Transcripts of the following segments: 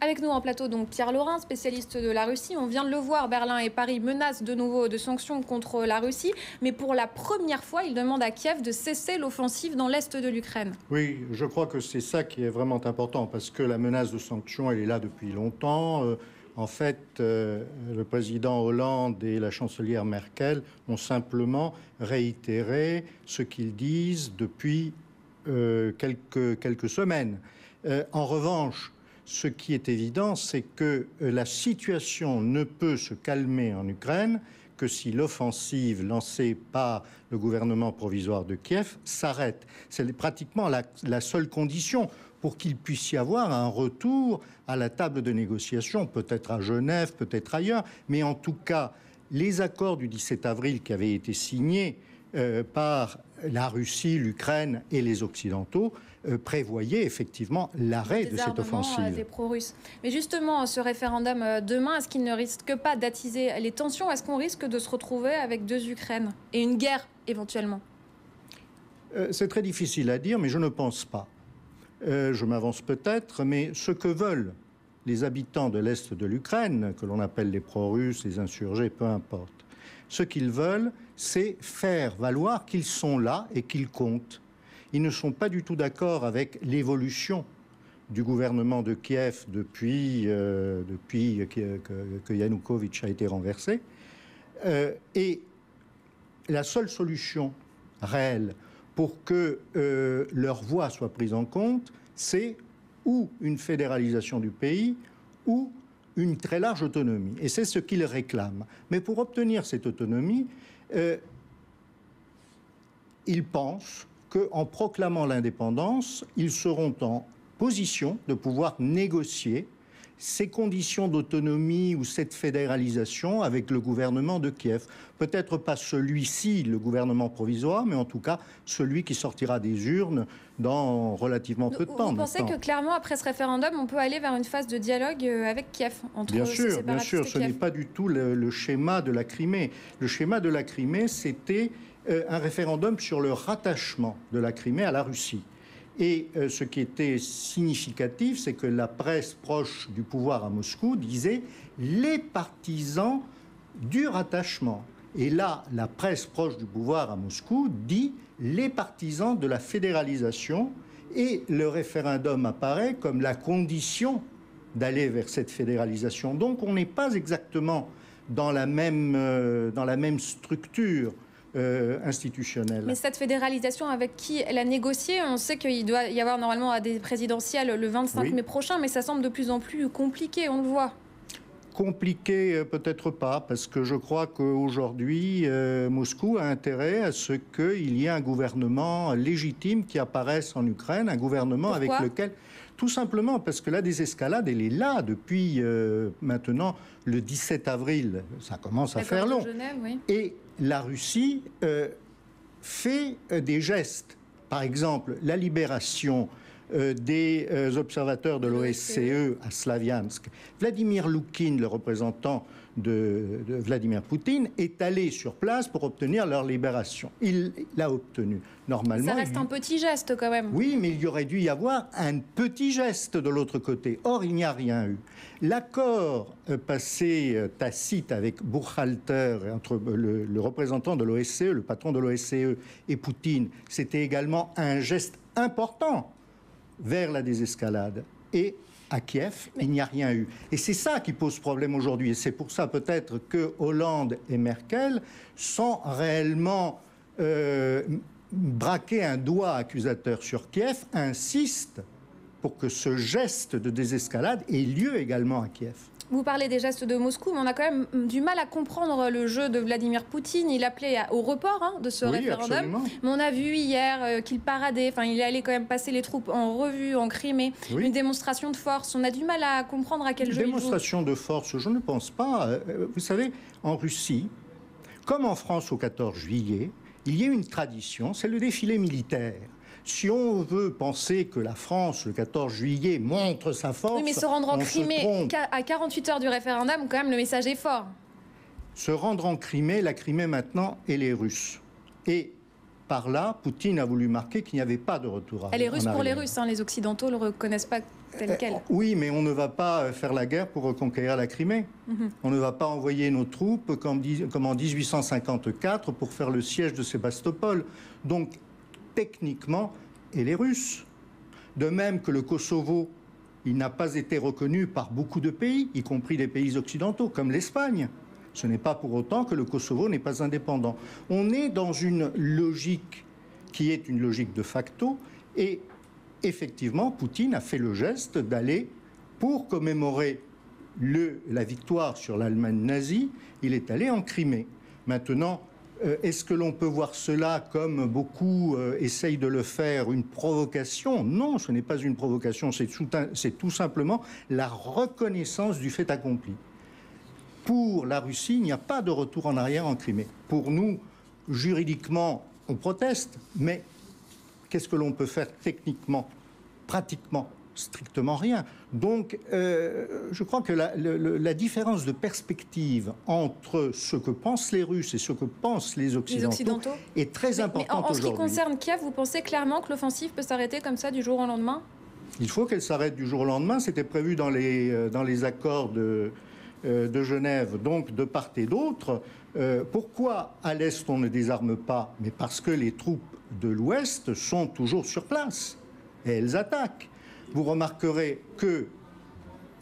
Avec nous en plateau, donc Pierre Laurin, spécialiste de la Russie. On vient de le voir, Berlin et Paris menacent de nouveau de sanctions contre la Russie. Mais pour la première fois, il demande à Kiev de cesser l'offensive dans l'est de l'Ukraine. Oui, je crois que c'est ça qui est vraiment important, parce que la menace de sanctions, elle est là depuis longtemps. En fait, le président Hollande et la chancelière Merkel ont simplement réitéré ce qu'ils disent depuis quelques semaines. En revanche, ce qui est évident, c'est que la situation ne peut se calmer en Ukraine que si l'offensive lancée par le gouvernement provisoire de Kiev s'arrête. C'est pratiquement la seule condition pour qu'il puisse y avoir un retour à la table de négociation, peut-être à Genève, peut-être ailleurs, mais en tout cas, les accords du 17 avril qui avaient été signés par la Russie, l'Ukraine et les Occidentaux prévoyaient effectivement l'arrêt de cette offensive. Des pro-russes. Mais justement, ce référendum demain, est-ce qu'il ne risque pas d'attiser les tensions? Est-ce qu'on risque de se retrouver avec deux Ukraines et une guerre éventuellement? C'est très difficile à dire, mais je ne pense pas. Je m'avance peut-être, mais ce que veulent les habitants de l'Est de l'Ukraine, que l'on appelle les pro-russes, les insurgés, peu importe, ce qu'ils veulent, c'est faire valoir qu'ils sont là et qu'ils comptent. Ils ne sont pas du tout d'accord avec l'évolution du gouvernement de Kiev depuis que Yanukovych a été renversé. Et la seule solution réelle pour que leur voix soit prise en compte, c'est ou une fédéralisation du pays, ou une très large autonomie. Et c'est ce qu'ils réclament. Mais pour obtenir cette autonomie, ils pensent qu'en proclamant l'indépendance, ils seront en position de pouvoir négocier ces conditions d'autonomie ou cette fédéralisation avec le gouvernement de Kiev. Peut-être pas celui-ci, le gouvernement provisoire, mais en tout cas celui qui sortira des urnes dans relativement peu de temps. Vous pensez que clairement, après ce référendum, on peut aller vers une phase de dialogue avec Kiev entre Bien sûr, ce Kiev. n'est pas du tout le schéma de la Crimée. Le schéma de la Crimée, c'était un référendum sur le rattachement de la Crimée à la Russie. Et ce qui était significatif, c'est que la presse proche du pouvoir à Moscou disait les partisans du rattachement. Et là, la presse proche du pouvoir à Moscou dit les partisans de la fédéralisation. Et le référendum apparaît comme la condition d'aller vers cette fédéralisation. Donc on n'est pas exactement dans la même structure institutionnelle. Mais cette fédéralisation, avec qui elle a négocié? On sait qu'il doit y avoir normalement des présidentielles le 25 mai prochain, mais ça semble de plus en plus compliqué, on le voit. Compliqué, peut-être pas, parce que je crois qu'aujourd'hui, Moscou a intérêt à ce qu'il y ait un gouvernement légitime qui apparaisse en Ukraine, un gouvernement Pourquoi? avec lequel... Tout simplement parce que la désescalade, elle est là depuis maintenant le 17 avril. Ça commence à faire long. Genève, oui. Et la Russie fait des gestes. Par exemple, la libération des observateurs de l'OSCE à Slaviansk. Vladimir Loukine, le représentant de Vladimir Poutine, est allé sur place pour obtenir leur libération. Il l'a obtenu. Normalement, ça reste un petit geste quand même. Oui, mais il y aurait dû y avoir un petit geste de l'autre côté. Or, il n'y a rien eu. L'accord passé tacite avec Buchhalter, entre le représentant de l'OSCE, le patron de l'OSCE et Poutine, c'était également un geste important vers la désescalade. Et à Kiev, il n'y a rien eu. Et c'est ça qui pose problème aujourd'hui. Et c'est pour ça peut-être que Hollande et Merkel sont réellement braqués un doigt accusateur sur Kiev, insistent pour que ce geste de désescalade ait lieu également à Kiev. Vous parlez des gestes de Moscou, mais on a quand même du mal à comprendre le jeu de Vladimir Poutine. Il appelait au report de ce référendum. Absolument. Mais on a vu hier qu'il paradait, enfin il est allé quand même passer les troupes en revue en Crimée. Oui. Une démonstration de force. On a du mal à comprendre à quel jeu il joue. Une démonstration de force, je ne pense pas. Vous savez, en Russie, comme en France au 14 juillet, il y a une tradition, c'est le défilé militaire. Si on veut penser que la France, le 14 juillet, montre sa force, oui, mais se rendre en Crimée à 48 heures du référendum, quand même, le message est fort. Se rendre en Crimée, la Crimée maintenant, et les Russes. Et par là, Poutine a voulu marquer qu'il n'y avait pas de retour. Elle est russe pour les Russes, hein, les Occidentaux ne le reconnaissent pas tel quel. Oui, mais on ne va pas faire la guerre pour reconquérir la Crimée. On ne va pas envoyer nos troupes comme en 1854 pour faire le siège de Sébastopol. Donc, techniquement, et les Russes. De même que le Kosovo, il n'a pas été reconnu par beaucoup de pays, y compris des pays occidentaux, comme l'Espagne. Ce n'est pas pour autant que le Kosovo n'est pas indépendant. On est dans une logique qui est une logique de facto, et effectivement, Poutine a fait le geste d'aller, pour commémorer la victoire sur l'Allemagne nazie, il est allé en Crimée. Maintenant, est-ce que l'on peut voir cela, comme beaucoup essayent de le faire, une provocation? Non, ce n'est pas une provocation, c'est tout simplement la reconnaissance du fait accompli. Pour la Russie, il n'y a pas de retour en arrière en Crimée. Pour nous, juridiquement, on proteste, mais qu'est-ce que l'on peut faire techniquement, pratiquement? Strictement rien. Donc, je crois que la différence de perspective entre ce que pensent les Russes et ce que pensent les Occidentaux est très importante aujourd'hui. En ce qui concerne Kiev, vous pensez clairement que l'offensive peut s'arrêter comme ça du jour au lendemain? Il faut qu'elle s'arrête du jour au lendemain. C'était prévu dans les accords de Genève, donc de part et d'autre. Pourquoi à l'Est on ne désarme pas? Mais parce que les troupes de l'Ouest sont toujours sur place et elles attaquent. Vous remarquerez que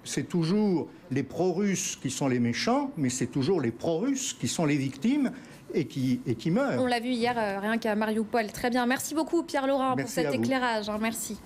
c'est toujours les pro-russes qui sont les méchants, mais c'est toujours les pro-russes qui sont les victimes et qui meurent. On l'a vu hier, rien qu'à Mariupol. Très bien. Merci beaucoup, Pierre Laurin, pour cet éclairage. Merci.